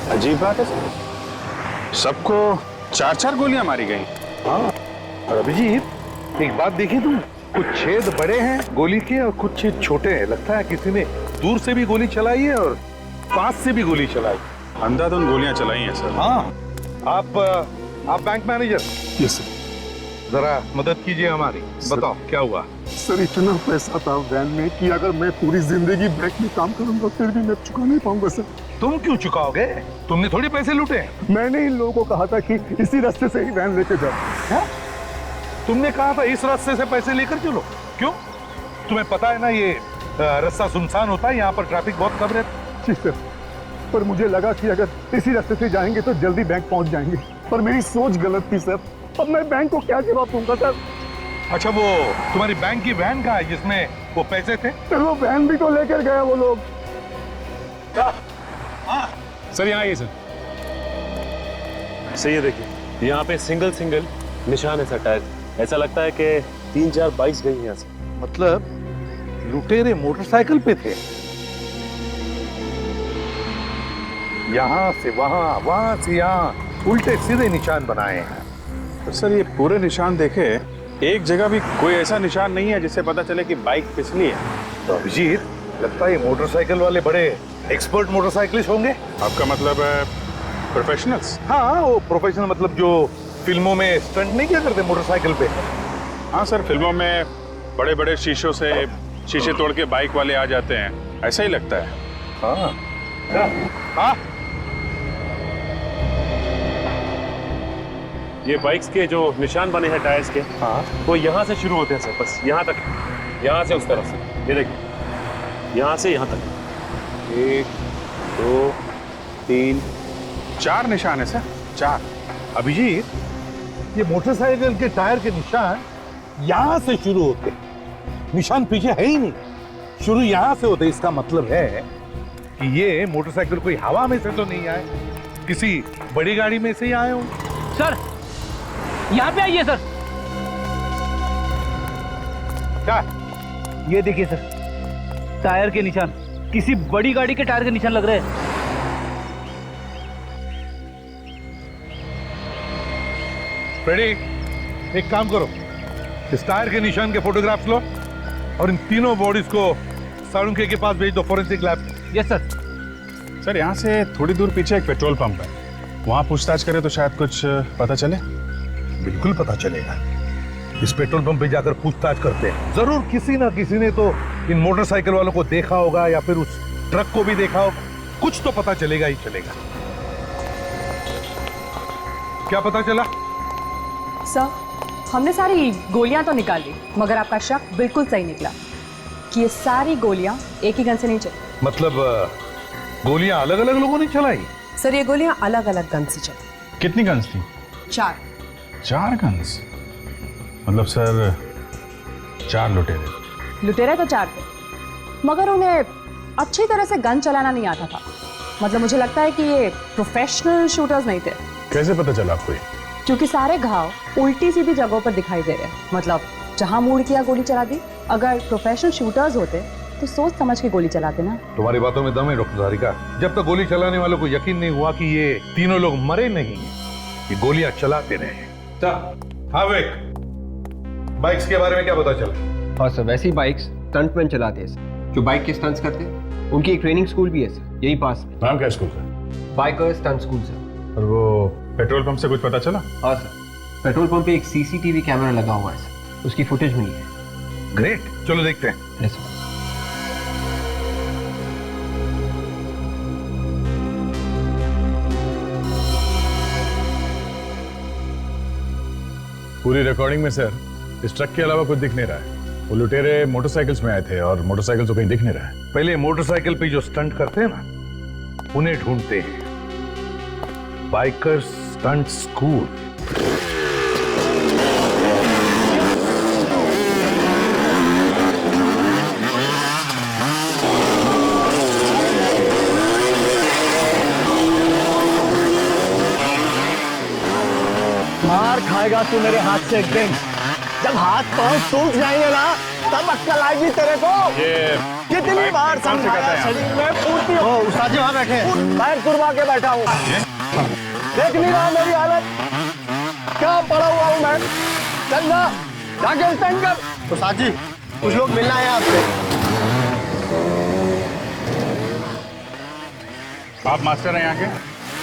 अजीब बात है, सबको 4-4 गोलियां मारी गई। हाँ, और अभिजीत एक बात देखी तुम, कुछ छेद बड़े हैं गोली के और कुछ छेद छोटे हैं। लगता है किसी ने दूर से भी गोली चलाई है और पास से भी गोली चलाई। अंधाधुंध गोलियां चलाई हैं सर। हाँ, आप बैंक मैनेजर, यस सर। जरा मदद कीजिए हमारी। बताओ क्या हुआ। सर इतना पैसा था वैन में कि अगर मैं पूरी जिंदगी बैंक में काम करूंगा फिर भी मैं चुका नहीं पाऊंगा सर। तुम क्यों चुकाओगे? तुमने थोड़ी पैसे लूटे। मैंने इन लोगों को कहा था कि इसी रास्ते से ही वैन लेके जाओ। तुमने कहा था इस रास्ते से पैसे लेकर चलो। क्यों? तुम्हें पता है ना ये रास्ता सुनसान होता है, यहाँ पर ट्रैफिक बहुत कम रहता है। जी सर, पर मुझे लगा कि अगर इसी रास्ते से जाएंगे तो जल्दी बैंक पहुंच जाएंगे, पर मेरी सोच गलत थी सर। अब मैं बैंक को क्या जवाब दूंगा सर? अच्छा, वो तुम्हारी बैंक की वैन कहाँ है जिसमें वो पैसे थे? सर वो वैन भी तो लेकर गया वो लोग। सर यहाँ आइए सर। सही है, देखिए यहाँ पे सिंगल निशान है सर टायर। ऐसा लगता है कि 3-4 बाइक्स गई हैं यहाँ से। मतलब लुटेरे मोटरसाइकिल पे थे, यहाँ से वहां, वहां से यहाँ, उल्टे सीधे निशान बनाए हैं। तो सर ये पूरे निशान देखे, एक जगह भी कोई ऐसा निशान नहीं है जिससे पता चले कि बाइक फिसली है। तो अभिजीत, लगता है ये मोटरसाइकिल वाले बड़े एक्सपर्ट मोटरसाइकिलिस्ट होंगे। आपका मतलब है प्रोफेशनल्स? हाँ, वो प्रोफेशनल मतलब जो फिल्मों में स्टंट नहीं किया करते मोटरसाइकिल पे। हाँ सर, फिल्मों में बड़े बड़े शीशों से शीशे तोड़ के बाइक वाले आ जाते हैं, ऐसा ही लगता है। हाँ हाँ, ये बाइक्स के जो निशान बने हैं टायर्स के, हाँ, वो यहाँ से शुरू होते हैं सर, बस यहाँ तक, यहाँ से उस तरफ से। ये देखिए, यहाँ से यहाँ तक 1, 2, 3, 4 निशान है सर, 4। अभिजीत, ये मोटरसाइकिल के टायर के निशान यहाँ से शुरू होते, निशान पीछे है ही नहीं, शुरू यहाँ से होते। इसका मतलब है कि ये मोटरसाइकिल कोई हवा में से तो नहीं आए, किसी बड़ी गाड़ी में से ही आए होंगे। सर यहाँ पे आइए सर। क्या? ये देखिए सर, टायर के निशान, किसी बड़ी गाड़ी के टायर के निशान लग रहे हैं। फ्रेडी, एक काम करो, इस टायर के निशान के फोटोग्राफ्स लो और इन तीनों बॉडीज को साळुंखे के पास भेज दो, forensic lab. Yes sir. Sir यहाँ से थोड़ी दूर पीछे एक पेट्रोल पंप है, वहाँ पूछताछ करें तो शायद कुछ पता चले। बिल्कुल पता चलेगा। इस पेट्रोल पंप पे जाकर पूछताछ करते हैं, जरूर किसी ना किसी ने तो इन मोटरसाइकिल वालों को देखा होगा या फिर उस ट्रक को भी देखा होगा। कुछ तो पता चलेगा ही चलेगा। क्या पता चला? सर, हमने सारी गोलियां तो निकाल ली, मगर आपका शक बिल्कुल सही निकला कि ये सारी गोलियां एक ही गन से नहीं चली। मतलब गोलियां अलग अलग लोगों ने चलाई? सर ये गोलियां अलग अलग गन से चली। कितनी गन्स थी? 4। 4 गन्स? मतलब सर 4 लुटेरे? लुटेरे तो 4 थे, मगर उन्हें अच्छी तरह से गन चलाना नहीं आता था। मतलब मुझे लगता है कि ये प्रोफेशनल शूटर्स नहीं थे। कैसे पता चला आपको? क्योंकि सारे घाव उल्टी सीधी जगहों पर दिखाई दे रहे हैं। मतलब जहां मूड किया गोली चला दी। अगर प्रोफेशनल शूटर्स होते तो सोच समझ के गोली चलाते ना। तुम्हारी बातों में दम है डॉक्टर धारिका। जब तक गोली चलाने वालों को यकीन नहीं हुआ कि ये तीनों लोग मरे नहीं, ये गोलियां चलाते रहे। हाँ विक, बाइक्स के बारे में क्या पता चला? हाँ सर, वैसी बाइक्स स्टंटमैन चलाते हैं सर, जो बाइक के स्टंट्स करते हैं। उनकी एक ट्रेनिंग स्कूल भी है सर, यही पास में। नाम क्या स्कूल का? Biker stunt school sir. और वो पेट्रोल पंप से कुछ पता चला? हाँ सर, पेट्रोल पंप पे एक सीसीटीवी कैमरा लगा हुआ है सर, उसकी फुटेज मिली है। ग्रेट, चलो देखते हैं। Yes sir. पूरी रिकॉर्डिंग में सर इस ट्रक के अलावा कुछ दिख नहीं रहा है। वो लुटेरे मोटरसाइकिल्स में आए थे और मोटरसाइकिल तो कहीं दिख नहीं रहा है। पहले मोटरसाइकिल पे जो स्टंट करते हैं ना, उन्हें ढूंढते हैं। Biker stunt school. मार खाएगा तू मेरे हाथ से एक दिन। जब हाथ पांव टूट जाएंगे ना, तब अक्कल आएगी तेरे को। ये कितनी बार समझाया, शरीर में पूर्ति हो। उस्ताद जी वहां बैठे हैं, पैर कुरबा के बैठा हूँ। देख नहीं रहा मेरी हालत, क्या पड़ा हुआ हूँ मैं। चल ना, जाके स्टैंड कर। उस्ताद जी कुछ लोग मिलना है आपसे। आप मास्टर हैं यहाँ के?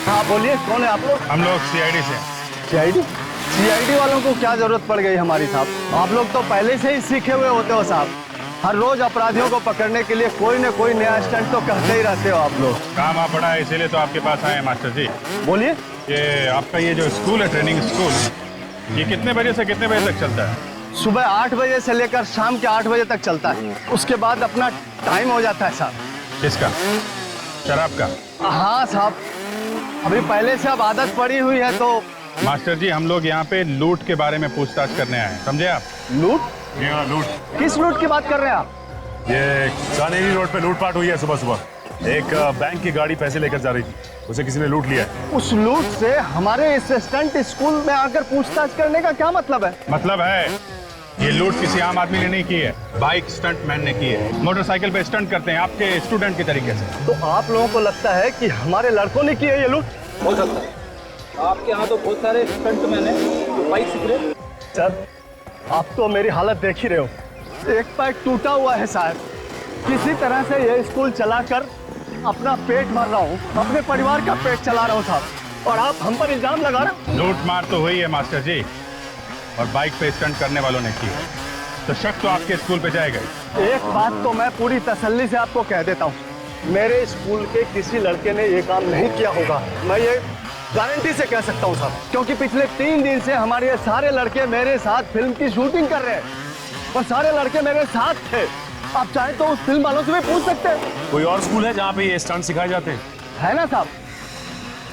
हाँ बोलिए, कौन है आप लोग? हम लोग सीआईडी से हैं। सीआईडी वालों को क्या जरूरत पड़ गई हमारी साहब? आप लोग तो पहले से ही सीखे हुए होते हो साहब। हर रोज अपराधियों को पकड़ने के लिए कोई न कोई नया स्टंट तो करते ही रहते हो आप लोग। काम आप बड़ा है, इसीलिए तो आपके पास आए हैं मास्टर जी। बोलिए। ये आपका ये जो स्कूल है, ट्रेनिंग स्कूल, ये कितने बजे से कितने बजे तक चलता है? सुबह 8 बजे से लेकर शाम के 8 बजे तक चलता है। उसके बाद अपना टाइम हो जाता है साहब। किसका? शराब का? हाँ साहब, अभी पहले से अब आदत पड़ी हुई है तो। मास्टर जी, हम लोग यहाँ पे लूट के बारे में पूछताछ करने आए हैं, समझे आप? लूट? यहाँ लूट। किस लूट की बात कर रहे हैं आप? ये कानेरी रोड पे लूटपाट हुई है सुबह सुबह। एक बैंक की गाड़ी पैसे लेकर जा रही थी, उसे किसी ने लूट लिया है। उस लूट से हमारे इस स्टंट स्कूल में आकर पूछताछ करने का क्या मतलब है? मतलब है, ये लूट किसी आम आदमी ने नहीं की है, बाइक स्टंट मैन ने की है। मोटरसाइकिल पे स्टंट करते हैं आपके स्टूडेंट की तरीके से। तो आप लोगों को लगता है कि हमारे लड़कों ने की है ये लूट? हो सकता है। आपके यहाँ तो बहुत सारे स्टंट मैन हैं, बाइक सीख रहे। सर, आप तो मेरी हालत देख ही रहे हो। एक पैर टूटा हुआ है साहब। किसी तरह से ये स्कूल चलाकर अपना पेट भर रहा हूँ, अपने परिवार का पेट चला रहा हूँ साहब, और आप हम पर इल्जाम लगा रहे हो। लूट मार तो हुई है मास्टर जी, और बाइक पे स्टंट करने वालों ने की है, तो शक तो आपके स्कूल पे जाएगा ही। एक बात तो मैं पूरी तसल्ली से आपको कह देता हूँ, मेरे स्कूल के किसी लड़के ने ये काम नहीं किया होगा। मैं ये गारंटी से कह सकता हूँ साहब, क्योंकि पिछले 3 दिन से हमारे ये सारे लड़के मेरे साथ फिल्म की शूटिंग कर रहे हैं, और सारे लड़के मेरे साथ थे। आप चाहें तो उस फिल्म वालों से भी पूछ सकते हैं। कोई और स्कूल है जहाँ पे ये स्टंट सिखाए जाते हैं? है ना साहब,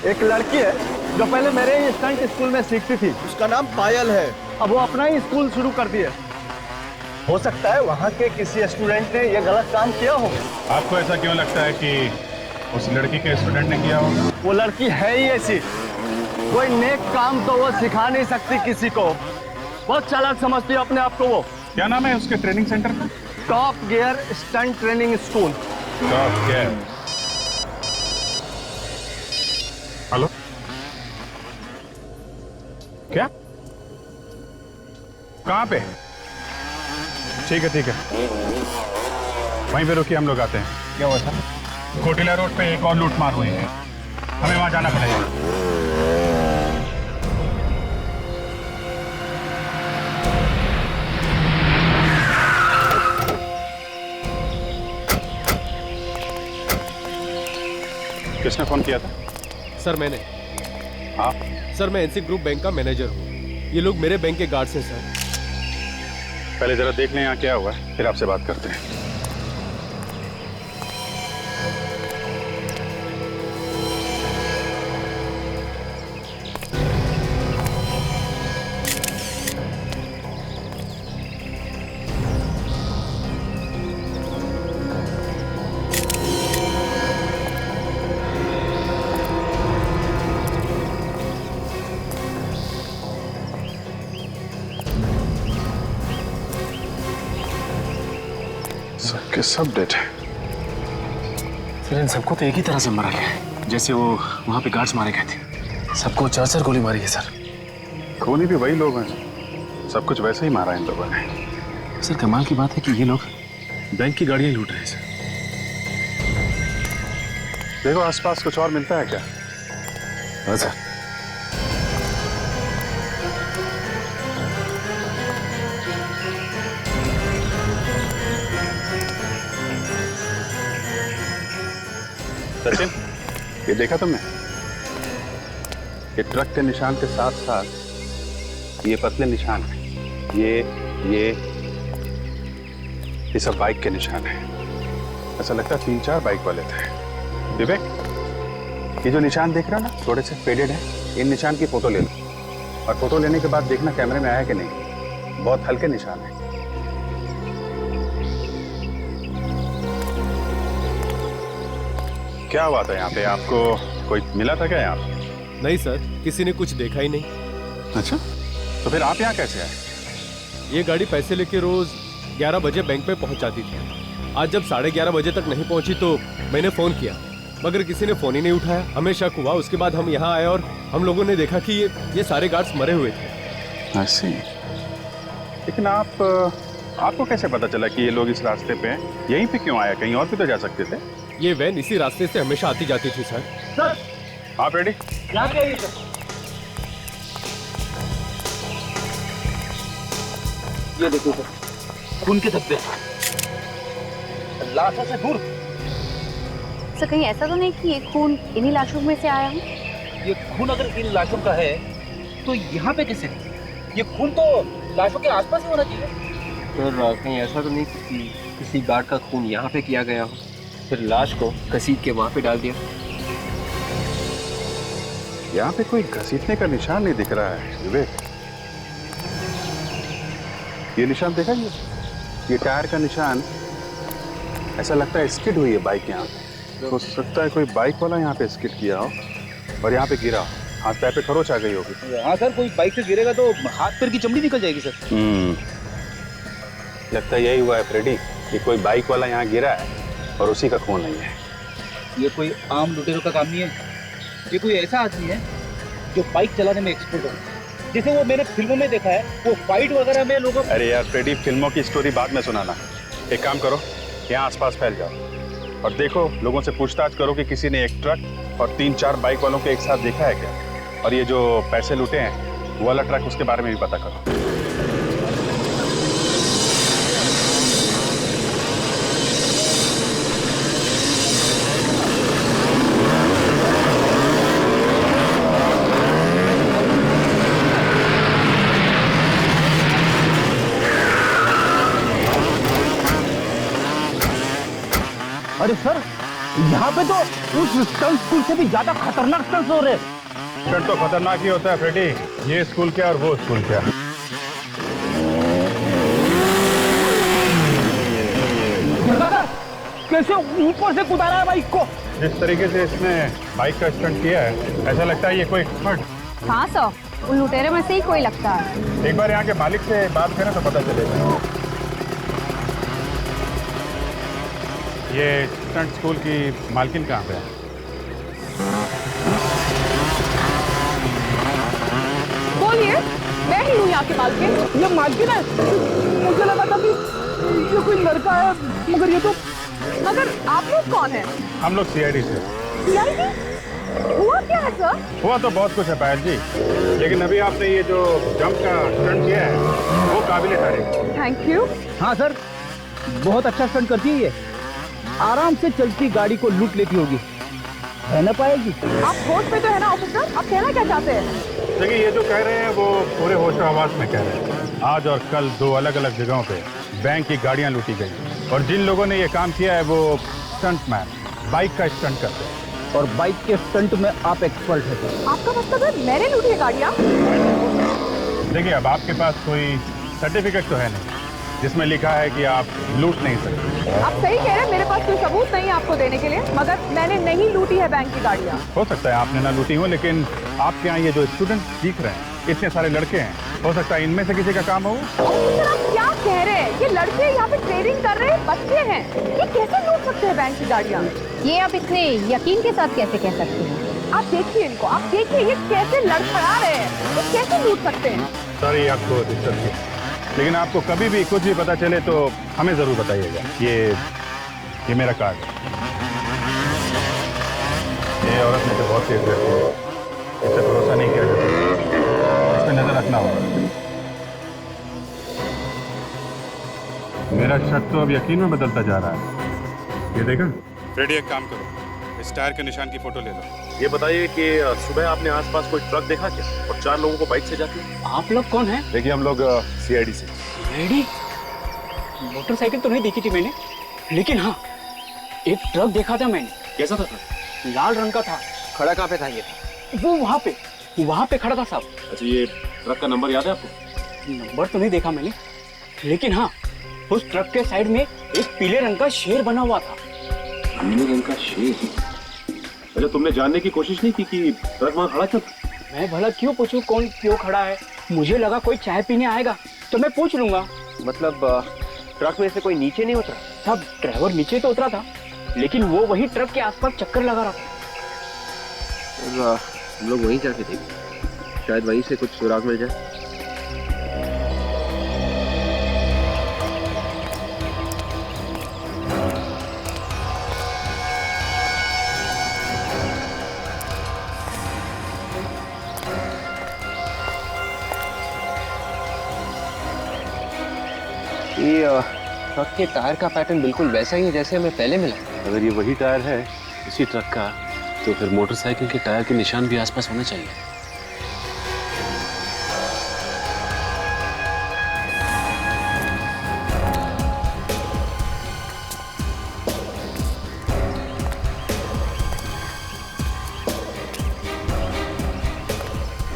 एक लड़की है जो पहले मेरे ही स्टंट स्कूल में सीखती थी, उसका नाम पायल है। अब वो अपना ही स्कूल शुरू कर दिया। हो सकता है वहाँ के किसी स्टूडेंट ने ये गलत काम किया हो। आपको ऐसा क्यों लगता है कि उस लड़की के स्टूडेंट ने किया होगा? वो लड़की है ही ऐसी, कोई नेक काम तो वो सिखा नहीं सकती किसी को। बहुत चालाक समझती है अपने आप को वो। क्या नाम है उसके ट्रेनिंग सेंटर का? Top gear stunt training school. Top gear. Hello, क्या? कहाँ पे? ठीक है, वहीं पे रुकिए, हम लोग आते हैं। क्या हुआ था? कोटिला रोड पे एक और लूट मार हुई है, हमें वहां जाना पड़ेगा। किसने फोन किया था? सर मैंने। आप? सर मैं एनसी ग्रुप बैंक का मैनेजर हूँ। ये लोग मेरे बैंक के गार्ड्स हैं सर। पहले जरा देख लें यहाँ क्या हुआ है, फिर आपसे बात करते हैं। सबके सब डेड है। फिर इन सबको तो एक ही तरह से मारा गया है, जैसे वो वहाँ पे गार्ड्स मारे गए थे। सबको 4-4 गोली मारी है सर। खूनी भी वही लोग हैं, सब कुछ वैसे ही मारा इन लोगों ने। सर कमाल की बात है कि ये लोग बैंक की गाड़ियाँ लूट रहे हैं सर। देखो आसपास कुछ और मिलता है क्या? हाँ सर। सचिन, ये देखा तुमने? ये ट्रक के निशान के साथ साथ ये पतले निशान हैं। ये ये सब बाइक के निशान है। ऐसा लगता है 3-4 बाइक वाले थे। विवेक, ये जो निशान देख रहा ना, थोड़े से फेडेड है, इन निशान की फोटो ले लो और फोटो लेने के बाद देखना कैमरे में आया कि नहीं। बहुत हल्के निशान है। क्या हुआ था यहाँ पे? आपको कोई मिला था क्या यहाँ पे? नहीं सर, किसी ने कुछ देखा ही नहीं। अच्छा, तो फिर आप यहाँ कैसे आए? ये गाड़ी पैसे लेके रोज 11 बजे बैंक में पहुंच जाती थी। आज जब 11:30 बजे तक नहीं पहुंची तो मैंने फोन किया, मगर किसी ने फोन ही नहीं उठाया। हमें शक हुआ, उसके बाद हम यहाँ आए और हम लोगों ने देखा कि ये सारे गार्ड्स मरे हुए थे। ऐसे? लेकिन आपको कैसे पता चला कि ये लोग इस रास्ते पे हैं? यहीं पे क्यों आया? कहीं और भी तो जा सकते थे। ये वैन इसी रास्ते से हमेशा आती जाती थी सर। सर आप रेडी? ये देखो सर, खून के धब्बे, लाशों से दूर। सर कहीं ऐसा तो नहीं कि ये खून इन्हीं लाशों में से आया हो? ये खून अगर इन लाशों का है तो यहाँ पे कैसे? ये खून तो लाशों के आसपास ही होना चाहिए। सर कहीं ऐसा तो नहीं कि किसी गार्ड का खून यहाँ पे किया गया हो, फिर लाश को घसीट के वहाँ पे डाल दिया? यहाँ पे कोई घसीटने का निशान नहीं दिख रहा है विवेक। ये निशान देखा? ये टायर का निशान, ऐसा लगता है स्किड हुई है बाइक यहाँ पे। हो सकता है कोई बाइक वाला यहाँ पे स्किड किया हो और यहाँ पे गिरा हो, हाथ पैर पे खरोच आ गई होगी। हाँ सर, कोई बाइक से गिरेगा तो हाथ पैर की चमड़ी निकल जाएगी सर। लगता है यही हुआ है फ्रेडी, कि कोई बाइक वाला यहाँ गिरा है और उसी का खून नहीं है। ये कोई आम लुटेरों का काम नहीं है। ये कोई ऐसा आदमी है जो बाइक चलाने में एक्सपर्ट हो, जैसे वो मैंने फिल्मों में देखा है, वो फाइट वगैरह में लोगों। अरे यार फ्रेडी, फिल्मों की स्टोरी बाद में सुनाना। एक काम करो, यहाँ आसपास फैल जाओ और देखो, लोगों से पूछताछ करो कि किसी ने एक ट्रक और 3-4 बाइक वालों के एक साथ देखा है क्या, और ये जो पैसे लूटे हैं वो वाला ट्रक, उसके बारे में भी पता करो। अरे सर, यहाँ पे तो उस स्टंट स्कूल से भी ज्यादा खतरनाक स्टंट्स हो रहे हैं। स्टंट तो खतरनाक ही होता है फ्रेडी, ये स्कूल क्या और वो स्कूल क्या। कैसे ऊपर से कुदारा है बाइक को? जिस तरीके से इसने बाइक का स्टंट किया है, ऐसा लगता है ये कोई एक्सपर्ट। हाँ सर, उन लुटेरे में से ही कोई लगता है। एक बार यहाँ के मालिक से बात करें तो पता चलेगा। ये स्टंट स्कूल की मालकिन कहाँ पे है? बोलिए, मैं ही हूँ यहाँ की मालकिन। ये मालकिन है? मुझे लगा था कि ये कोई लड़का है, मगर ये तो। मगर आप लोग कौन हैं? हम लोग CID से। CID? हुआ क्या है सर? हुआ तो बहुत कुछ है पायल जी, लेकिन अभी आपने ये जो जंप का स्टंट किया है वो काबिले तारीफ। Thank you. हाँ सर, बहुत अच्छा स्टंट करती है ये। आराम से चलती गाड़ी को लूट लेती होगी, है ना पाएगी? आप होश में तो है ना ऑफिसर? आप कहना क्या चाहते हैं? देखिए, ये जो कह रहे हैं वो पूरे होशो हवास में कह रहे हैं। आज और कल 2 अलग-अलग जगहों पे बैंक की गाड़ियां लूटी गई और जिन लोगों ने ये काम किया है वो स्टंटमैन, बाइक का स्टंट करते हैं। और बाइक के स्टंट में आप एक्सपर्ट हैं। आपका मतलब है मैंने लूटी है गाड़ियाँ? देखिए, अब आपके पास कोई सर्टिफिकेट तो है नहीं जिसमें लिखा है कि आप लूट नहीं सकते। आप सही कह रहे हैं, मेरे पास कोई सबूत नहीं है आपको देने के लिए, मगर मैंने नहीं लूटी है बैंक की गाड़ियाँ। हो सकता है आपने ना लूटी हो, लेकिन आपके यहाँ ये जो स्टूडेंट सीख रहे हैं, इतने सारे लड़के हैं, हो सकता है इनमें से किसी का काम हो। ऑफिसर, आप क्या कह रहे हैं? ये लड़के यहाँ पे ट्रेनिंग कर रहे हैं, बच्चे हैं, ये कैसे लूट सकते हैं बैंक की गाड़ियाँ? ये आप इतने यकीन के साथ कैसे कह सकते हैं? आप देखिए इनको, आप देखिए ये कैसे लड़खड़ा रहे हैं, ये कैसे लूट सकते हैं? सॉरी आपको डिस्टर्ब किया, लेकिन आपको कभी भी कुछ भी पता चले तो हमें जरूर बताइएगा। ये मेरा कार्ड है। ये औरत में तो बहुत तेज रहती है, इससे भरोसा नहीं किया जाता, इस पर नजर रखना होगा। मेरा शक तो अब यकीन में बदलता जा रहा है। ये देखा फ्रेडी, एक काम करो, इस टायर के निशान की फोटो ले लो। ये बताइए कि सुबह आपने आसपास कोई ट्रक देखा क्या, और 4 लोगों को बाइक से जाते? आप लोग कौन हैं? देखिए, हम लोग CID से। रेडी? मोटरसाइकिल तो नहीं देखी थी मैंने, लेकिन हाँ एक ट्रक देखा था मैंने। कैसा था ट्रक? लाल रंग का था। खड़ा कहाँ पे था ये? वो वहाँ पे खड़ा था साहब। अच्छा, ये ट्रक का नंबर याद है आपको? नंबर तो नहीं देखा मैंने, लेकिन हाँ उस ट्रक के साइड में एक पीले रंग का शेर बना हुआ था। पीले रंग का शेर? अच्छा, तुमने जानने की कोशिश नहीं की कि ट्रक वहाँ खड़ा क्यों? मैं भला क्यों पूछूं कौन क्यों खड़ा है? मुझे लगा कोई चाय पीने आएगा तो मैं पूछ लूंगा। मतलब ट्रक में से कोई नीचे नहीं उतरा? साहब ड्राइवर नीचे तो उतरा था, लेकिन वो वही ट्रक के आसपास चक्कर लगा रहा था। हम लोग वहीं जाके देखें, शायद वहीं से कुछ सुराग मिल जाए। ये ट्रक के टायर का पैटर्न बिल्कुल वैसा ही है जैसे हमें पहले मिला। अगर ये वही टायर है इसी ट्रक का, तो फिर मोटरसाइकिल के टायर के निशान भी आसपास होने चाहिए।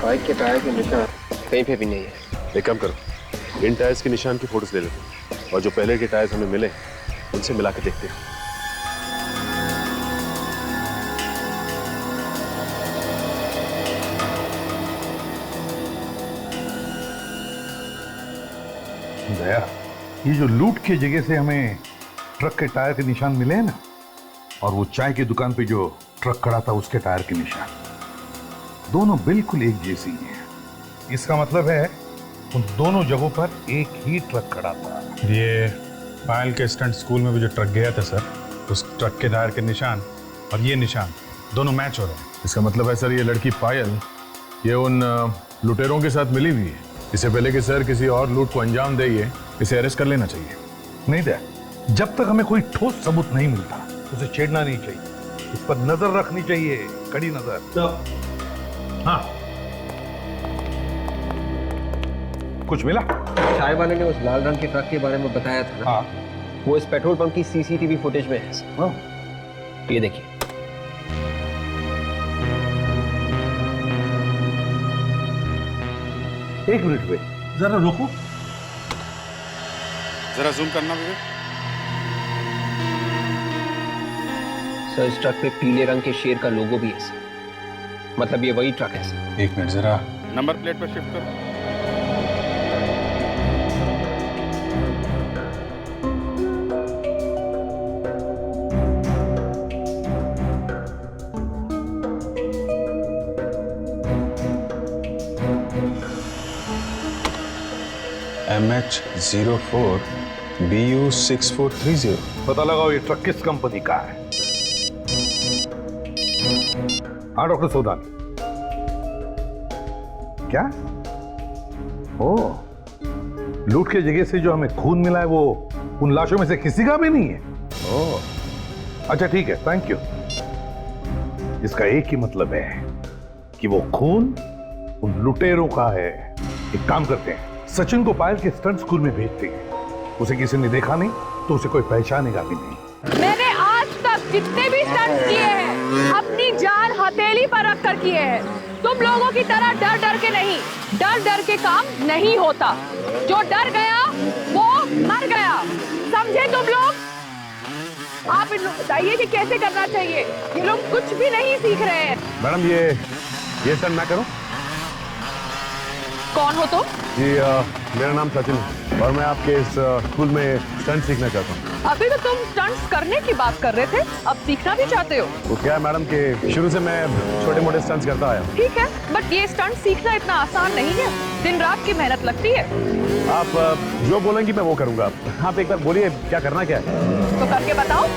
बाइक के टायर के निशान कहीं पे भी नहीं है। एक काम करो, इन टायर्स के निशान की फोटोज ले लेते हैं और जो पहले के टायर्स हमें मिले उनसे मिला के देखते हैं। दया, ये जो लूट की जगह से हमें ट्रक के टायर के निशान मिले हैं ना, और वो चाय की दुकान पे जो ट्रक खड़ा था उसके टायर के निशान, दोनों बिल्कुल एक जैसी हैं। इसका मतलब है उन दोनों जगहों पर एक ही ट्रक खड़ा था। ये पायल के स्टंट स्कूल में भी जो ट्रक गया था सर, उस ट्रक के टायर के निशान और ये निशान दोनों मैच हो रहे हैं। इसका मतलब है सर, ये लड़की पायल ये उन लुटेरों के साथ मिली हुई है। इससे पहले कि सर किसी और लूट को अंजाम दे, इसे अरेस्ट कर लेना चाहिए। नहीं दया, जब तक हमें कोई ठोस सबूत नहीं मिलता उसे छेड़ना नहीं चाहिए, इस पर नजर रखनी चाहिए, कड़ी नजर। हाँ, कुछ मिला? चाय वाले ने उस लाल रंग के ट्रक के बारे में बताया था ना? हाँ। वो इस पेट्रोल पंप की सीसीटीवी फुटेज में है। ये देखिए। एक मिनट वे, जरा रुको। जरा जूम करना भी। सर इस ट्रक पे पीले रंग के शेर का लोगो भी है सर। मतलब ये वही ट्रक है सर। एक मिनट, जरा नंबर प्लेट पर शिफ्ट करो। MH04 BU 6430। पता लगाओ ये ट्रक किस कंपनी का है। हाँ डॉक्टर सोदान। क्या? ओ, लूट के जगह से जो हमें खून मिला है वो उन लाशों में से किसी का भी नहीं है। ओ, अच्छा ठीक है, थैंक यू। इसका एक ही मतलब है कि वो खून उन लुटेरों का है। एक काम करते हैं, सचिन को पायल के स्टंट स्कूल में भेजते हैं। उसे किसी ने देखा नहीं तो उसे कोई पहचानेगा भी नहीं। मैंने आज तक जितने भी स्टंट्स किए हैं अपनी जान हथेली पर रख कर किए हैं। तुम लोगों की तरह डर डर के नहीं, डर डर के काम नहीं होता। जो डर गया वो मर गया, समझे तुम लोग? आप इन लोग बताइए कि कैसे करना चाहिए। ये लोग कुछ भी नहीं सीख रहे हैं। मैडम ये स्टंट मैं करूं? कौन हो तुम? जी मेरा नाम सचिन है और मैं आपके इस स्कूल में स्टंट सीखना चाहता हूँ। अभी तो तुम स्टंट्स करने की बात कर रहे थे, अब सीखना भी चाहते हो? वो क्या है मैडम कि शुरू से मैं छोटे मोटे स्टंट्स करता आया हूँ। ठीक है, बट ये स्टंट सीखना इतना आसान नहीं है, दिन रात की मेहनत लगती है। आप जो बोलेंगी मैं वो करूंगा। आप एक बार बोलिए क्या करना क्या है? तो करके बताओ।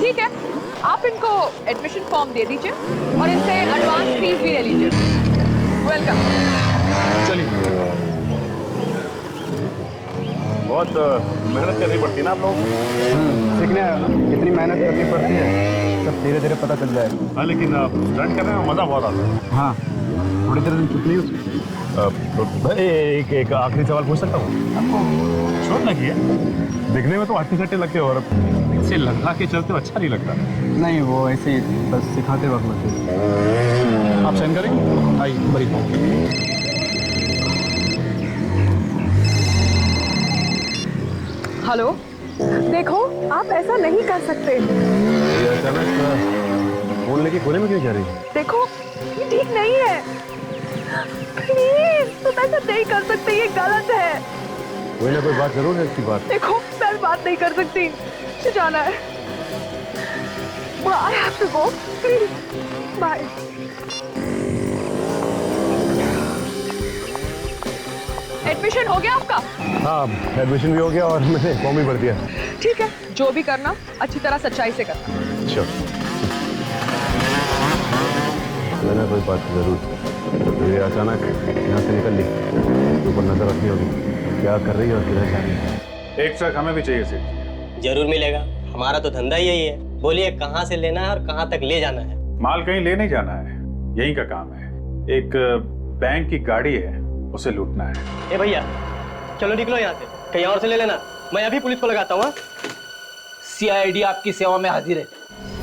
ठीक है, आप इनको एडमिशन फॉर्म दे दीजिए और इनसे एडवांस फीस भी ले लीजिए। वेलकम। चलिए। बहुत मेहनत करनी पड़ती है ना आप लोगों को। सीखने आया ना, कितनी मेहनत करनी पड़ती है सब धीरे धीरे पता चल जाएगा। हाँ, लेकिन स्टंट करने में मजा बहुत आता है। हाँ, थोड़ी देर में कितनी भाई एक आखिरी सवाल पूछ सकता हूँ? आपको शोर लगी है? दिखने में तो हट्टे कट्टे लगते हो और इसे लगा के चलते हो अच्छा नहीं लगता। नहीं, वो ऐसे ही बस सिखाते वक्त लगते। आप साइन करेंगे? आइए बड़ी। हेलो, देखो आप ऐसा नहीं कर सकते। अचानक बोलने की कोने में क्यों जा रही है? देखो ये ठीक नहीं है, प्लीज तुम ऐसा नहीं कर सकते, ये गलत है। कोई ना कोई बात जरूर है इसकी बात। देखो मैं बात नहीं कर सकती, मुझे जाना है। I have to go, please. Bye. Admission हो गया आपका? हाँ, एडमिशन भी हो गया और मैंने फॉर्म भी भर दिया। ठीक है, जो भी करना अच्छी तरह सच्चाई से करना। अच्छा, मैंने कोई बात जरूर। तो ये अचानक यहाँ से निकल ली, ऊपर नजर रखनी होगी क्या कर रही है और किधर जा रही है। एक ट्रक हमें भी चाहिए सिर्फ। जरूर मिलेगा, हमारा तो धंधा ही यही है। बोलिए कहाँ से लेना है और कहाँ तक ले जाना है? माल कहीं ले नहीं जाना है, यहीं का काम है। एक बैंक की गाड़ी है, उसे लूटना है। ए भैया चलो निकलो यहाँ से, कहीं और से ले लेना, मैं अभी पुलिस को लगाता हूँ। सीआईडी आपकी सेवा में हाजिर है।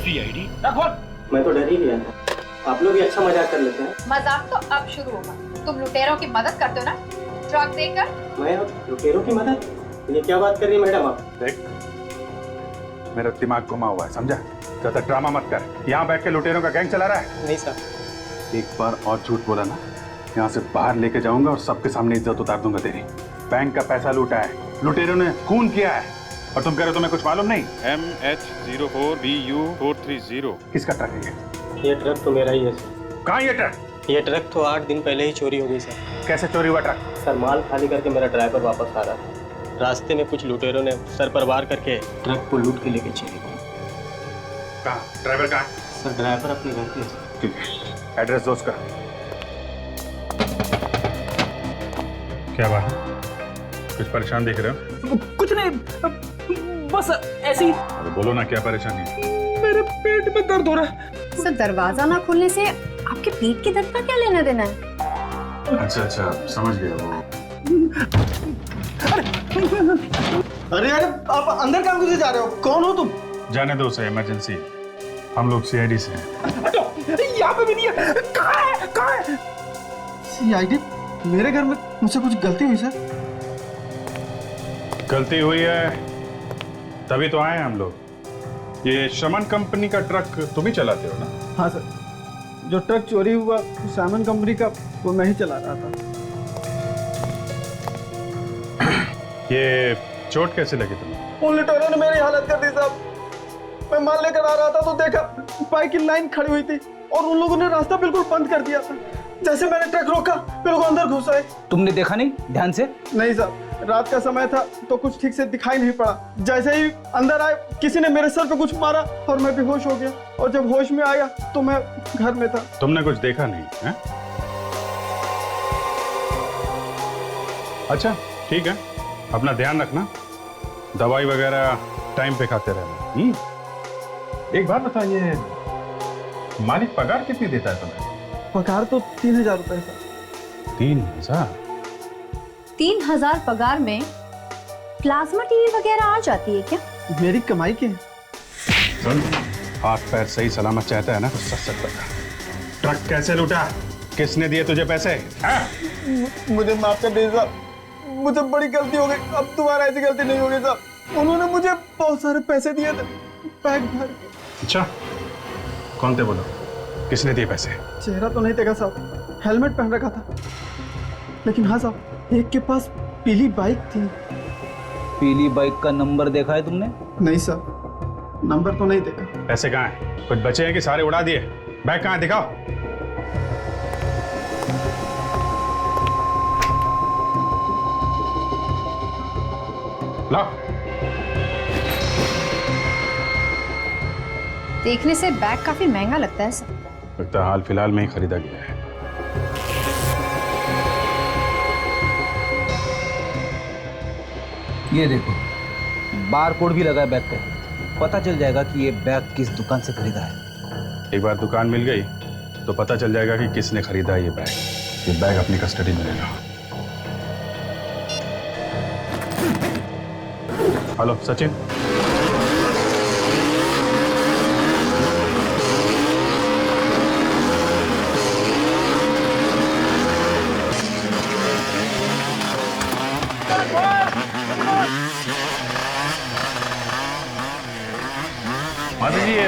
सीआईडी? मैं तो डर ही गया था, आप लोग भी अच्छा मजाक कर लेते हैं। मजाक तो अब शुरू होगा। तुम लुटेरों की मदद करते हो ना ट्रक देकर। मैं लुटेरों की मदद? ये क्या बात कर रही है मैडम आप? देख, मेरा दिमाग घुमा हुआ है, समझा? ज्यादा ड्रामा मत कर। यहाँ बैठ के लुटेरों का गैंग चला रहा है? नहीं सर। एक बार और झूठ बोला ना, यहाँ से बाहर लेके जाऊंगा और सबके सामने इज्जत उतार दूंगा तेरी। बैंक का पैसा लूटा है, लुटेरों ने खून किया है, और तुम कह रहे हो तुम्हें कुछ मालूम नहीं? MH04BU430 किसका ट्रक है ये ट्रक तो मेरा ही है सर। कहाँ ये ट्रक? ये ट्रक तो 8 दिन पहले ही चोरी हो गई सर। कैसे चोरी हुआ ट्रक? सर माल खाली करके मेरा ड्राइवर वापस आ रहा था, रास्ते में कुछ लुटेरों ने सर पर वार करके ट्रक को लूट के लेके चले गए। कहाँ? ड्राइवर कहाँ? सर ड्राइवर अपने घर पे। ठीक है, एड्रेस दो उसका। क्या बात है, कुछ परेशान दिख रहे हो? कुछ नहीं, बस ऐसे ही। अरे बोलो ना, क्या परेशानी है? मेरे पेट में दर्द हो रहा है। सर दरवाजा ना खोलने से आपके पेट के दर्द का क्या लेना देना है? अच्छा, समझ गया वो। अरे यार, आप अंदर काम कैसे जा रहे हो? कौन हो तुम? जाने दो उसे, इमरजेंसी। हम लोग सीआईडी से हैं। यहाँ पे भी नहीं है। कहाँ है? सीआईडी? मेरे घर में मुझसे कुछ गलती हुई सर? गलती हुई है तभी तो आए हैं हम लोग। ये श्रमण कंपनी का ट्रक तुम ही चलाते हो ना? हाँ सर, जो ट्रक चोरी हुआ सामान कंपनी का, वो मैं ही चला रहा था। ये चोट कैसे लगी तुम्हें? उन लुटेरों ने मेरी हालत कर दी साहब। मैं माल लेकर आ रहा था तो देखा बाइक की लाइन खड़ी हुई थी और उन लोगों ने रास्ता बिल्कुल बंद कर दिया था। जैसे मैंने ट्रक रोका, फिर वो अंदर घुस आए। तुमने देखा नहीं ध्यान से? नहीं साहब, रात का समय था तो कुछ ठीक से दिखाई नहीं पड़ा। जैसे ही अंदर आए, किसी ने मेरे सर पे कुछ मारा और मैं बेहोश हो गया, और जब होश में आया तो मैं घर में था। तुमने कुछ देखा नहीं है? अच्छा ठीक है, अपना ध्यान रखना, दवाई वगैरह टाइम पे खाते रहना। एक बात बताइए, मालिक पगार कितनी देता है तुम्हें? पगार तो 3000 रुपए सर। 3000? 3000 पगार में प्लाज्मा टीवी वगैरह आ जाती है क्या? मेरी कमाई के। हाथ पैर सही सलामत चाहता है ना तो सच सच बता, ट्रक कैसे लूटा? किसने दिए तुझे पैसे? मुझे माफ कर दीजिए साहब, मुझे बड़ी गलती हो गई। अब दोबारा ऐसी गलती नहीं होगी साहब। उन्होंने मुझे बहुत सारे पैसे दिए थे, बैग भर के। अच्छा, कौन थे बोलो, किसने दिए पैसे? चेहरा तो नहीं देखा साहब, हेलमेट पहन रखा था। लेकिन हाँ साहब, एक के पास पीली बाइक थी। पीली बाइक का नंबर देखा है तुमने? नहीं साहब, नंबर तो नहीं देखा। पैसे कहाँ हैं? कुछ बचे हैं कि सारे उड़ा दिए? बैग कहाँ है, दिखाओ। लाओ। देखने से बैग काफी महंगा लगता है सर। लगता है हाल फिलहाल में ही खरीदा गया है। ये देखो, बार कोड भी लगा है बैग पे। पता चल जाएगा कि ये बैग किस दुकान से खरीदा है। एक बार दुकान मिल गई तो पता चल जाएगा कि किसने खरीदा है ये बैग। ये बैग अपनी कस्टडी में लेना। हेलो सचिन। माता जी ये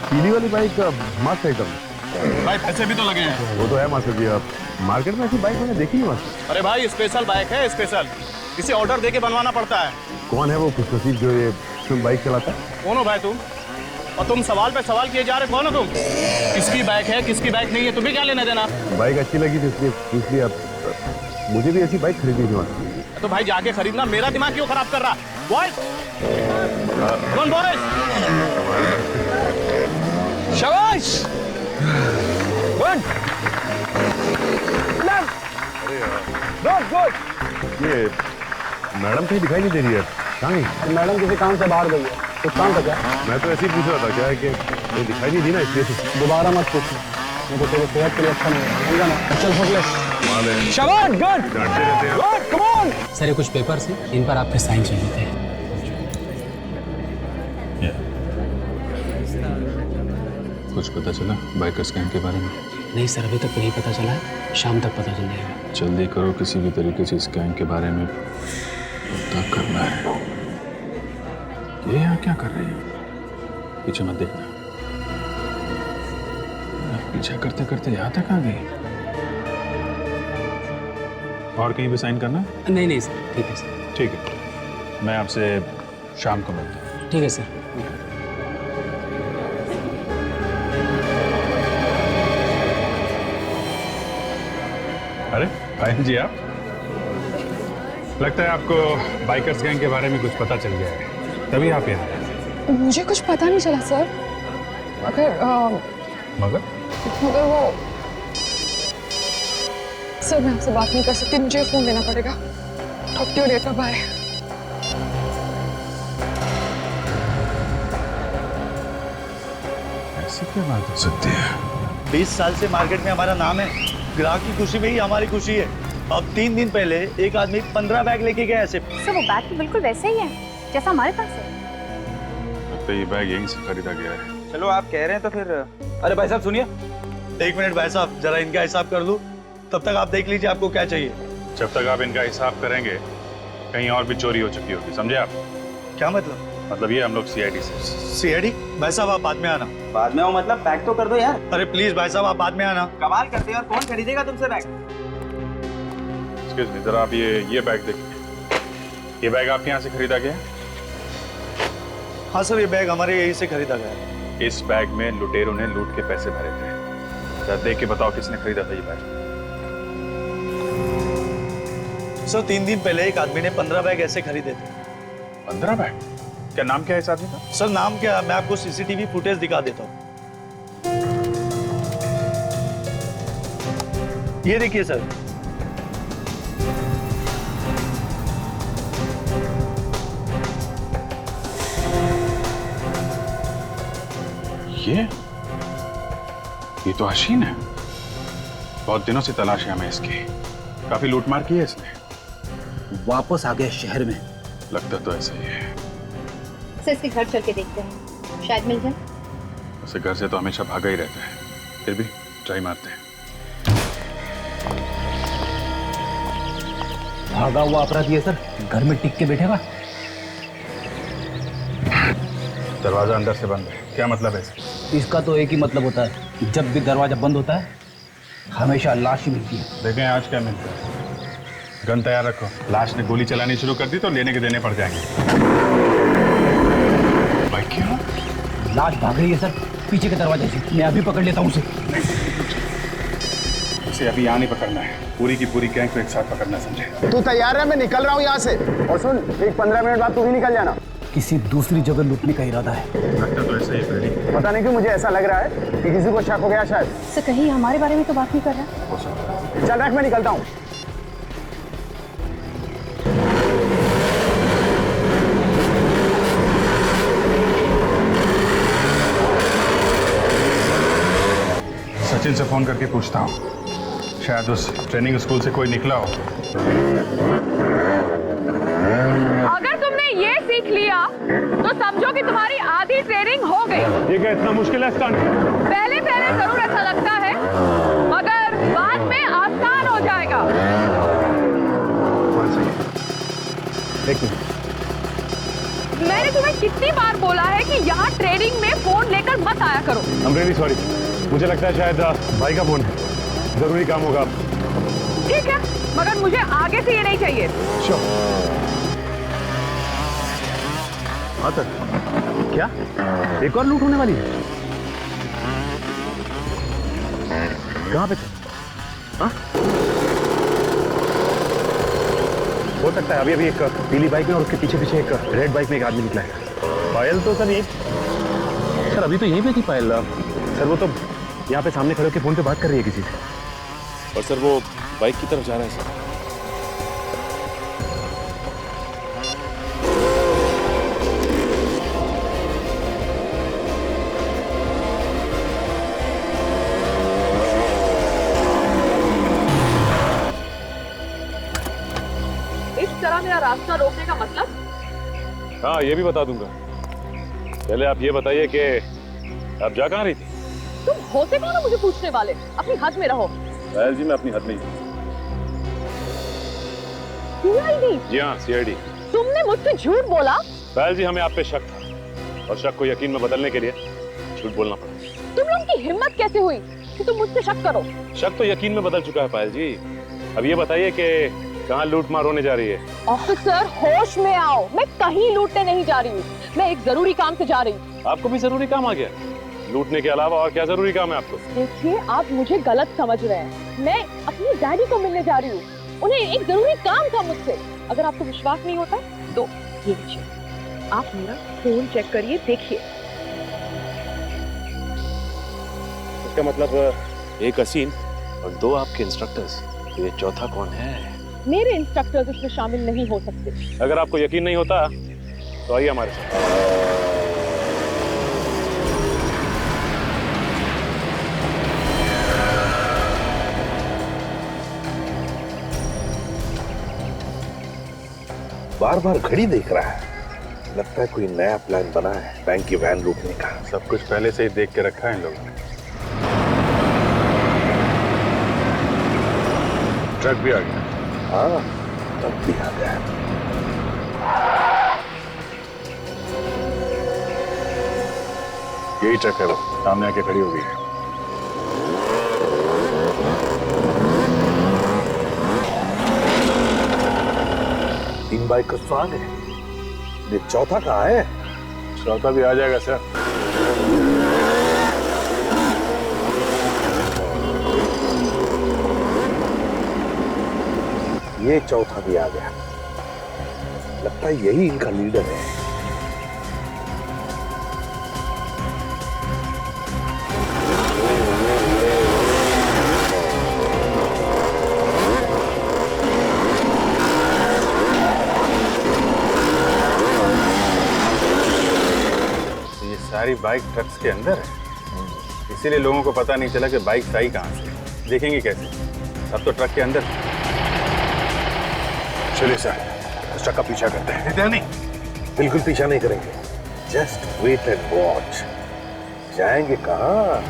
पीली वाली बाइक मस्त है एकदम। भाई पैसे भी तो लगे हैं। वो तो है मास्टर जी, आप मार्केट में ऐसी बाइक मैंने देखी नहीं मास्टर। अरे भाई स्पेशल बाइक है, स्पेशल। इसे ऑर्डर देके बनवाना पड़ता है। कौन है वो खुशनसीब जो ये बाइक चलाता है? कौन हो भाई तुम? और तुम सवाल पे सवाल किए जा रहे, कौन हो तुम? किसकी बाइक है, किसकी बाइक नहीं है, तुम्हें क्या लेना देना? बाइक अच्छी लगी थी इसलिए अब मुझे भी ऐसी बाइक खरीदनी थी मास्टर। तो भाई जाके खरीदना, मेरा दिमाग क्यों खराब कर रहा? बॉयज, कौन बॉयज? शाबाश, गुड, गुड। ये मैडम कहीं दिखाई नहीं दे रही है, कहाँ गई? मैडम किसी काम से बाहर गई है। कुछ काम था क्या? मैं तो ऐसे ही पूछ रहा था, क्या है कि कहीं दिखाई नहीं दी ना, इसलिए से। दोबारा मत पूछना, नहीं तो तेरे सेहत के लिए अच्छा नहीं है, समझा ना? चल फोक ले। शाबाश, गुड, डांटते रहते हैं। Good, come on. सर ये कुछ पेपर्स हैं, इन पर आपके साइन चाहिए थे। कुछ पता चला बाइकर्स गैंग के बारे में? नहीं सर, अभी तक नहीं पता चला है, शाम तक पता चल जाएगा। जल्दी करो, किसी भी तरीके से इस गैंग के बारे में पता करना है। ये यहाँ क्या कर रही है? पीछे मत देखना। पीछे करते करते यहाँ तक आ गई। और कहीं भी साइन करना? नहीं नहीं सर, ठीक है सर। ठीक है, मैं आपसे शाम को मिलता हूँ। ठीक है सर। अरे भाई जी, आप लगता है आपको बाइकर्स गैंग के बारे में कुछ पता चल गया है, तभी आप यहाँ आए। मुझे कुछ पता नहीं चला सर, मगर वो सर, मैं आपसे बात नहीं कर सकती, मुझे फोन देना पड़ेगा। Talk to you later, bye. ऐसी क्या बात हो सकती है? 20 साल से मार्केट में हमारा नाम है, ग्राहक की खुशी में ही हमारी खुशी है। अब 3 दिन पहले एक आदमी 15 बैग लेके गया ऐसे। सर वो बैग तो बिल्कुल वैसे ही है जैसा हमारे पास है। लगता है ये बैग यहीं से खरीदा गया है। चलो आप कह रहे हैं तो फिर। अरे भाई साहब सुनिए। 1 मिनट भाई साहब, जरा इनका हिसाब कर लूं, तब तक आप देख लीजिए आपको क्या चाहिए। जब तक आप इनका हिसाब करेंगे कहीं और भी चोरी हो चुकी होगी, समझे आप? क्या मतलब? मतलब ये हम लोग सीआईडी से। सीआईडी? भाई साहब आप बाद में आना। बाद में आओ मतलब पैक तो कर दो यार। अरे प्लीज भाई साहब आप बाद में आना। कमाल करते हैं यार, कौन खरीदेगा तुमसे बैग? एक्सक्यूज मी, जरा आप ये बैग देखिए। ये बैग आपके यहाँ से खरीदा गया है? हाँ सर, ये बैग हमारे यहीं से खरीदा गया है। इस बैग में लुटेरों ने लूट के पैसे भरे थे। जरा देख के बताओ किसने खरीदा था ये बैग? सर 3 दिन पहले एक आदमी ने 15 बैग ऐसे खरीदे थे। 15 बैग? क्या नाम क्या है इस आदमी का? सर नाम क्या, मैं आपको सीसीटीवी फुटेज दिखा देता हूँ। ये देखिए सर। ये तो हसीन है। बहुत दिनों से तलाश है हमें इसकी। काफी लूटमार की है इसने। वापस आ गया शहर में। लगता तो ऐसा ही है। सर इसके घर चल के देखते हैं, शायद मिल जाए। वैसे घर से तो हमेशा भागा ही रहता है, फिर भी ट्राई मारते हैं। भागा हुआ अपराधी है सर, घर में टिक के बैठेगा। दरवाजा अंदर से बंद है, क्या मतलब है? इसका तो एक ही मतलब होता है, जब भी दरवाजा बंद होता है हमेशा लाश ही मिलती है। देखें आज क्या मिलता है। गन तैयार रखो, लाश ने गोली चलानी शुरू कर दी तो लेने के देने पड़ जाएंगे। भाई क्या? लाश भाग रही है सर, पीछे के दरवाजे से। मैं अभी पकड़ लेता हूँ उसे। इसे अभी यहाँ नहीं पकड़ना है, पूरी की पूरी गैंग को एक साथ पकड़ना, समझे? तू तैयार है? मैं निकल रहा हूँ यहाँ से। और सुन, एक 15 मिनट बाद तू भी निकल जाना। किसी दूसरी जगह लूटने का इरादा है। लगता तो ऐसा ही है। पता नहीं क्यों मुझे ऐसा लग रहा है कि किसी को शक हो गया शायद। सर कहीं हमारे बारे में तो बात नहीं कर रहा? चल रख, मैं निकलता हूँ। सचिन से फोन करके पूछता हूँ, शायद उस ट्रेनिंग स्कूल से कोई निकला हो। अगर तुमने ये सीख लिया तो समझो कि तुम्हारी आधी ट्रेनिंग हो गई। ये क्या इतना मुश्किल है स्टंट? पहले पहले जरूर अच्छा लगता है, मगर बाद में आसान हो जाएगा। मैंने तुम्हें कितनी बार बोला है कि यहाँ ट्रेनिंग में फोन लेकर मत आया करो। I'm really sorry. मुझे लगता है शायद भाई का फोन है, जरूरी काम होगा। ठीक है, मगर मुझे आगे से ये नहीं चाहिए। हाँ सर, क्या एक और लूट होने वाली है? कहाँ पे? हाँ? हो सकता है अभी अभी एक पीली बाइक में और उसके पीछे पीछे एक रेड बाइक में एक आदमी निकला है। पायल तो सर ये सर अभी तो यहीं पे थी पायल। सर वो तो यहाँ पे सामने खड़े होकर फोन पे बात कर रही है किसी से। और सर वो बाइक की तरफ जा रहा है सर। इस तरह मेरा रास्ता रोकने का मतलब? हाँ, ये भी बता दूंगा। पहले आप ये बताइए कि आप जा कहाँ रही थी? तुम होते कौन हो मुझे पूछने वाले? अपनी हद में रहो। पायल जी, मैं अपनी हद में ही हूँ। सीआईडी? जी हाँ, सीआईडी। तुमने मुझसे झूठ बोला? पायल जी, हमें आप पे शक था और शक को यकीन में बदलने के लिए झूठ बोलना पड़ा। तुम लोगों की हिम्मत कैसे हुई कि तुम मुझसे शक करो? शक तो यकीन में बदल चुका है पायल जी। अब ये बताइए कि कहाँ लूट मार होने जा रही है? ऑफिसर, होश में आओ। मैं कहीं लूटने नहीं जा रही हूँ, मैं एक जरूरी काम से जा रही हूँ। आपको भी जरूरी काम आ गया? लूटने के अलावा और क्या जरूरी काम है आपको? देखिए, आप मुझे गलत समझ रहे हैं। मैं अपनी डैडी को मिलने जा रही हूँ, उन्हें एक जरूरी काम था मुझसे। अगर आपको विश्वास नहीं होता तो ये लीजिए, आप मेरा फोन चेक करिए, देखिए। इसका मतलब एक हसीन और दो आपके इंस्ट्रक्टर्स, ये चौथा कौन है? मेरे इंस्ट्रक्टर्स इसमें शामिल नहीं हो सकते। अगर आपको यकीन नहीं होता तो आइए हमारे साथ। बार बार घड़ी देख रहा है, लगता है कोई नया प्लान बना है बैंक की वैन लूटने का। सब कुछ पहले से ही देख के रखा है इन लोगों ने। ट्रक भी आ गया। हाँ, ट्रक भी आ गया। यही ट्रक है, वो सामने आके खड़ी हो गई है। तीन बाइक का स्वाद है, ये चौथा कहाँ है? चौथा भी आ जाएगा सर। ये चौथा भी आ गया, लगता है यही इनका लीडर है। सारी बाइक ट्रक्स के अंदर है, इसीलिए लोगों को पता नहीं चला कि बाइक आई कहां से। देखेंगे कैसे? सब तो ट्रक के अंदर। चलिए सर, उस ट्रक का पीछा करते हैं। नहीं, बिल्कुल पीछा नहीं करेंगे, जस्ट वेट एंड वॉच। जाएंगे कहाँ?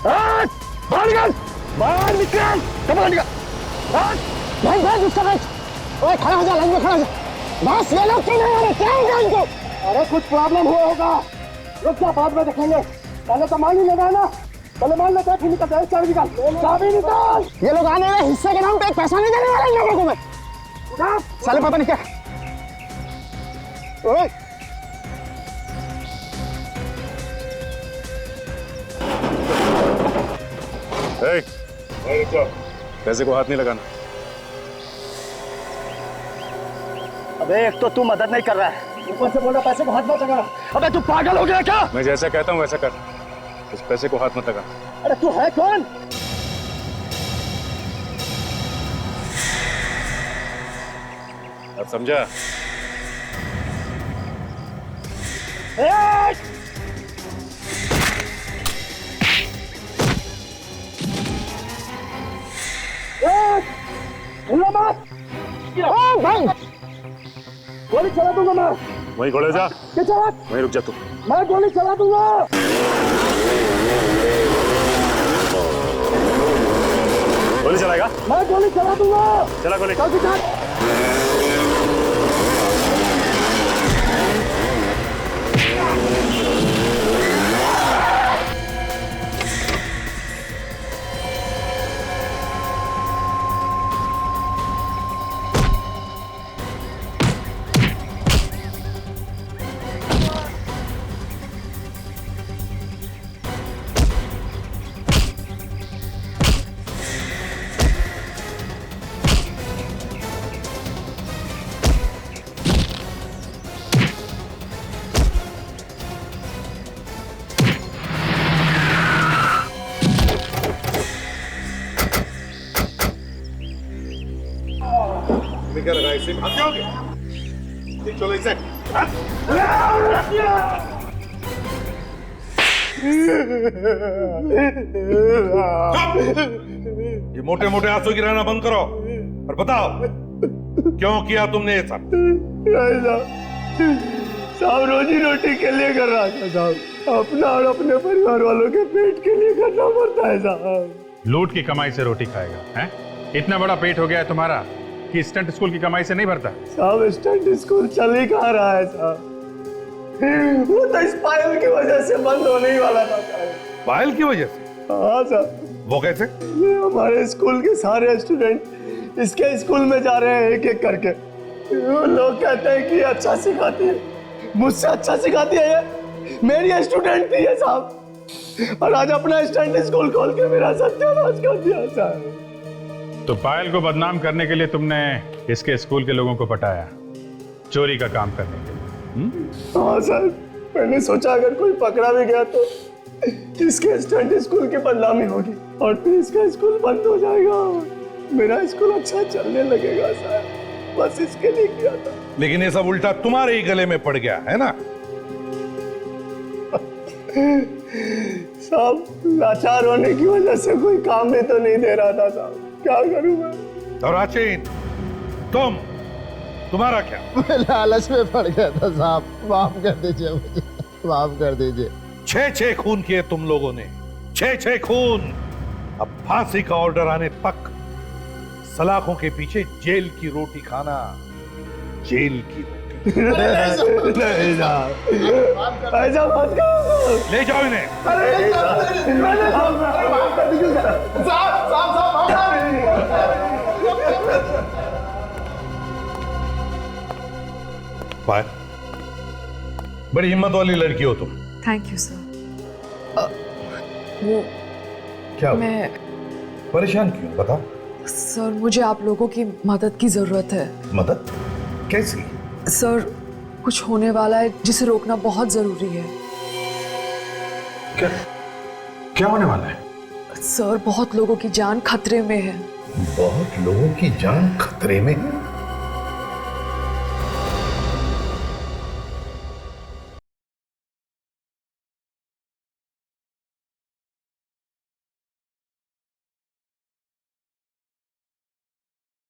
बाहर निकल, बाहर निकल, बाहर निकल। भाई भाई उसका बैठ। ओए खड़ा हो जा, लाइन में खड़ा हो जा। बस ये लोग क्यों नहीं आ रहे? क्या हो गया इनको? अरे कुछ प्रॉब्लम हुआ होगा, रुक जा, बाद में देखेंगे। पहले तो मान ही लेना है ना, पहले मान लेते हैं, फिर निकलते हैं। चाबी निकाल, चाबी निकाल। ये लोग आने वाले हिस्से के नाम पे एक पैसा नहीं देने वाले इन लोगों को मैं। साले पता नहीं क्या। ओए पैसे को हाथ नहीं लगाना। अबे एक तो तू मदद नहीं कर रहा है, ऊपर से बोल रहा पैसे को हाथ मत लगा। अबे तू पागल हो गया क्या? मैं जैसा कहता हूँ वैसा कर, उस पैसे को हाथ मत लगा। अरे तू है कौन? अब समझा? भाई गोली चला दूंगा मैं। वहीं खड़े जा, चला, वहीं रुक जा तू। मैं गोली चला दूंगा। गोली चलाएगा? मैं गोली चला दूंगा। चला गोली। चल दिखा। क्या लगा इसे? भाग जाओगे? चलो इसे। ये मोटे मोटे आंसू गिराना बंद करो और बताओ क्यों किया तुमने ये सब? साहब रोजी रोटी के लिए कर रहा था साहब, अपना और अपने परिवार वालों के पेट के लिए करना पड़ता है साहब। लूट की कमाई से रोटी खाएगा हैं? इतना बड़ा पेट हो गया है तुम्हारा कि स्टंट स्कूल की कमाई से नहीं भरता? साहब स्टंट स्कूल चल ही कहाँ रहा है साहब, वो तो इस पायल की वजह से बंद होने ही वाला था साहब। पायल की वजह से? हाँ साहब। वो कैसे? ये हमारे स्कूल के सारे स्टूडेंट इसके स्कूल में जा रहे हैं एक एक करके। वो लोग कहते हैं कि अच्छा सिखाती है, मुझसे अच्छा सिखाती है ये, मेरी स्टूडेंट थी ये साहब, और आज अपना स्टंट स्कूल खोल के मेरा सत्यानाश कर दिया साहब। तो पायल को बदनाम करने के लिए तुमने इसके स्कूल के लोगों को पटाया, चोरी का काम करने के लिए? हाँ सर, मैंने सोचा अगर कोई पकड़ा भी गया तो इसके स्टंट स्कूल की बदनामी होगी और फिर इसका स्कूल बंद हो जाएगा, मेरा स्कूल अच्छा चलने लगेगा सर, बस इसके लिए किया था। लेकिन ये सब उल्टा तुम्हारे ही गले में पड़ गया है ना? साहब लाचार होने की वजह से कोई काम भी तो नहीं दे रहा था साहब, क्या करूं मैं? और राचीन तुम्हारा क्या? मैं लालच में पड़ गया था साहब, माफ कर दीजिए मुझे, माफ कर दीजिए। 6 खून किए तुम लोगों ने, 6 खून। अब फांसी का ऑर्डर आने तक सलाखों के पीछे जेल की रोटी खाना, जेल की रोटी। नहीं साहब, ऐसा मत करो। ले जाओ इन्हें। पायल, बड़ी हिम्मत वाली लड़की हो तुम। Thank you sir. वो क्या मैं परेशान क्यों बताओ? सर मुझे आप लोगों की मदद की जरूरत है। मदद कैसी? सर कुछ होने वाला है जिसे रोकना बहुत जरूरी है। क्या होने वाला है? सर बहुत लोगों की जान खतरे में है। बहुत लोगों की जान खतरे में है?